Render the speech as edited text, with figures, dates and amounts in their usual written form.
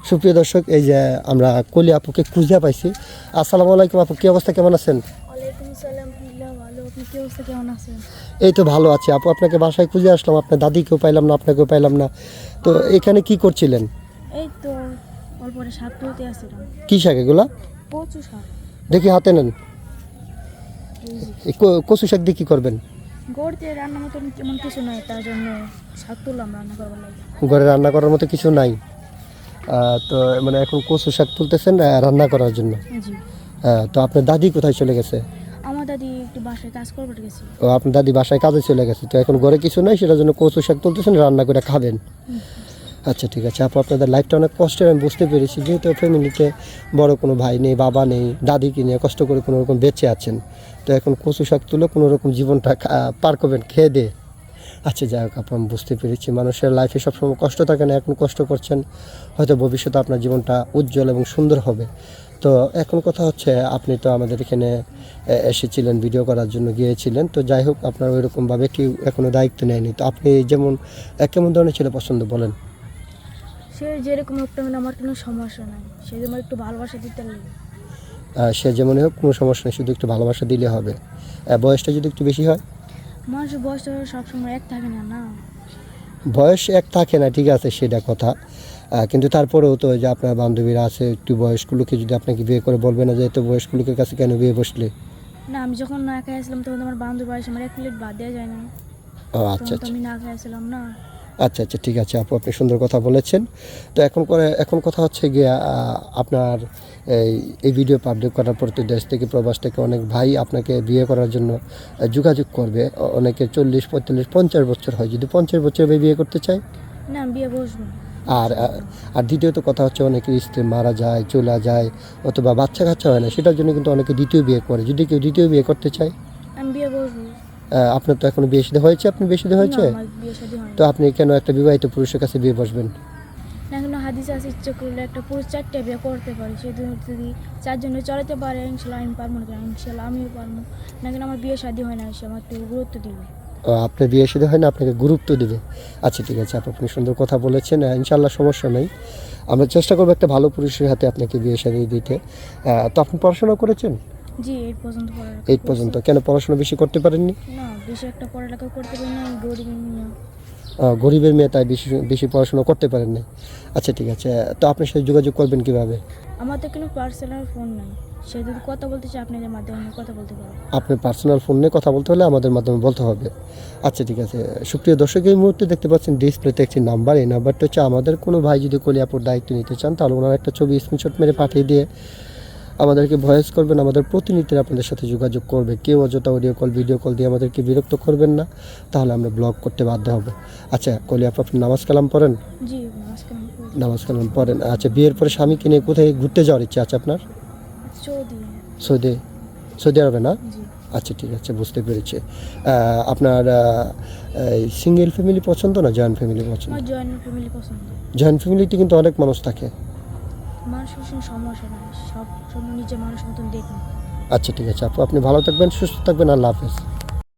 সুপ্রিয় দর্শক, এই যে আমরা কলি আপুকে খুঁজে পাইছি। আসসালামু আলাইকুম আপু, কি অবস্থা, কেমন আছেন? ওয়ালাইকুম আসসালাম, ভালো। আপনি কি অবস্থা, কেমন আছেন? এই তো ভালো আছি আপু, আপনাকে বাসায় খুঁজে আসলাম, আপনার দাদিকেও পাইলাম না, আপনাকেও পাইলাম না। তো এখানে কি করছিলেন? এই তো অল্প পরে শাক তুলতে আসছিলাম। কি শাক এগুলা? কচু শাক। দেখি হাতে নেন। এই যে এই কচু শাক দিয়ে কী করবেন? গড়তে রান্নার মতন তেমন কিছু নয়, তার জন্য শাক তুললাম রান্না করবার লাগে। ঘরে রান্না করার মতো কিছু নাই? তো মানে এখন কচু শাক তুলতেছেন রান্না করার জন্য? জি। তো আপনার দাদি কোথায় চলে গেছে? আমার দাদি একটু বাসায় কাজ করবার গেছে। ও, আপনার দাদি বাসায় কাজে চলে গেছে, তো এখন ঘরে কিছু নাই, সেটার জন্য কচু শাক তুলতেছেন, রান্না করে খাবেন। আচ্ছা ঠিক আছে আপু, আপনাদের লাইফটা অনেক কষ্টের আমি বুঝতে পেরেছি, যেহেতু ফ্যামিলিতে বড় কোনো ভাই নেই, বাবা নেই, দাদিকে নিয়ে কষ্ট করে কোনো রকম বেঁচে আছেন, তো এখন কচু শাক তুলে কোনো রকম জীবনটা পার করবেন খেয়ে দিয়ে। আচ্ছা যাই হোক আপু, আমি বুঝতে পেরেছি মানুষের লাইফে সবসময় কষ্ট থাকে না, এখন কষ্ট করছেন, হয়তো ভবিষ্যতে আপনার জীবনটা উজ্জ্বল এবং সুন্দর হবে। তো এখন কথা হচ্ছে, আপনি তো আমাদের এখানে এসেছিলেন, ভিডিও করার জন্য গিয়েছিলেন, তো যাই হোক আপনার ওইরকমভাবে কেউ এখনও দায়িত্ব নেয়নি, তো আপনি যেমন কেমন ধরনের ছেলে পছন্দ বলেন? সে যেরকম একটা হলে আমার কোনো সমস্যা নাই, সে যেমন একটু ভালোবাসা দিতে লাগে। সে যেমনই হোক কোনো সমস্যা নেই, শুধু একটু ভালোবাসা দিলে হবে। বয়সটা যদি একটু বেশি হয়? মানুষের বয়সটা সবসময় এক থাকে না, না। বয়স এক থাকে না, ঠিক আছে সেটা কথা, কিন্তু তারপরেও তো যে আপনার বান্ধবীরা আছে, একটু বয়স্কলোকে যদি আপনাকে বিয়ে করে, বলবে না যে এত বয়স্কলোকের কাছে কেন বিয়ে বসলে? না, আমি যখন না খাই আসলাম তখন তো আমার বান্ধব আসে, আমার 1 প্লেট ভাত দেওয়া যায় না। ও আচ্ছা তখন তো আচ্ছা আমি না খাই আসলাম না। আচ্ছা আচ্ছা ঠিক আছে আপু, আপনি সুন্দর কথা বলেছেন। তো এখন কথা হচ্ছে গিয়ে আপনার এই ভিডিও পাবলিক করার পর তো দেশ থেকে প্রবাস থেকে অনেক ভাই আপনাকে বিয়ে করার জন্য যোগাযোগ করবে। অনেকে 40, 45, 50 বছর হয়, যদি 50 বছর বিয়ে করতে চায়। না, আমি বিয়ে বসবো না। আর আর দ্বিতীয়ত কথা হচ্ছে, অনেকের স্ত্রী মারা যায়, চলে যায়, অথবা বাচ্চা কাচ্চা হয় না, সেটার জন্য কিন্তু অনেকে দ্বিতীয় বিয়ে করে। যদি কেউ দ্বিতীয় বিয়ে করতে চায়, আমি বিয়ে বসবো। আপনার তো এখনো বিয়ে শাদী হয়েছে, আপনি বিয়ে শাদী হয়েছে, না, আমার বিয়ে শাদী হয়নি। তো আপনি কেন একটা বিবাহিত পুরুষের কাছে বিয়ে বসবেন? না, কোনো হাদিস আছে, ইচ্ছে করলে একটা পুরুষ 4টা বিয়ে করতে পারে, সে যদি 4 জনে চলাতে পারে, ইনশাল্লাহ আমি পারবো না, ইনশাল্লাহ আমিও পারবো না। কেন আমার বিয়ে শাদী হয় না, সে আমার একটু গুরুত্ব দিবে। আপনার বিয়ে শাদী হয় না, আপনাকে গুরুত্ব দেবে। আচ্ছা ঠিক আছে আপনি সুন্দর কথা বলেছেন, ইনশাল্লাহ সমস্যা নেই, আমরা চেষ্টা করবো একটা ভালো পুরুষের হাতে আপনাকে বিয়ে শাদী দিতে। তো আপনি পড়াশোনা করেছেন? জি, 8 পর্যন্ত পড়ালেখা 8 পর্যন্ত? কেন পড়াশোনা বেশি করতে পারেননি? না, বেশি একটা পড়ালেখা করতে পারি না, আমি গরিব মেয়ে। গরিবের মেয়ে, তাই বেশি বেশি পড়াশোনা করতে পারেন না। আচ্ছা ঠিক আছে, তো আপনার সাথে যোগাযোগ করবেন কিভাবে? আমার তো কোনো পার্সোনাল ফোন নাই, সে যদি কথা বলতে চায় আপনাদের মাধ্যমে আমি কথা বলতে পারবো। আপনার পার্সোনাল ফোন নিয়ে কথা বলতে হলে আমাদের মাধ্যমে বলতে হবে। আচ্ছা ঠিক আছে, সুপ্রিয় দর্শক, এই মুহূর্তে দেখতে পাচ্ছেন ডিসপ্লেতে একটি নাম্বার, এই নাম্বারটা হচ্ছে আমাদের কোনো ভাই যদি কলিয়াপুর দায়িত্ব নিতে চান, তাহলে ওনার একটা ছবি স্ক্রিনশট মেরে পাঠিয়ে দিয়ে আমাদেরকে ভয়েস করবেন, আমাদের প্রতিনিধিরা আপনাদের সাথে যোগাযোগ করবে। কেউ অযথা অডিও কল, ভিডিও কল দিয়ে আমাদেরকে বিরক্ত করবেন না, তাহলে আমরা ব্লক করতে বাধ্য হব। আচ্ছা কলিয়াপু, আপনি নামাজ কালাম পড়েন? জি, নমস্কার। নামাজ কালাম পড়েন। আচ্ছা, বিয়ের পরে স্বামীকে নিয়ে কোথায় ঘুরতে যাওয়ার ইচ্ছা আছে আপনার? সৌদি। সৌদি আরবে না? জি। আচ্ছা ঠিক আছে, বুঝতে পেরেছি। আপনার সিঙ্গেল ফ্যামিলি পছন্দ না জয়েন্ট ফ্যামিলি পছন্দ? আমার জয়েন্ট ফ্যামিলি পছন্দ। জয়েন্ট ফ্যামিলিতে কিন্তু অনেক মানুষ থাকে। মানুষের সঙ্গে সমস্যা নাই, সব সময় নিজের মানুষের মতন দেখুন। আচ্ছা ঠিক আছে আপু, আপনি ভালো থাকবেন, সুস্থ থাকবেন, আল্লাহ হাফেজ।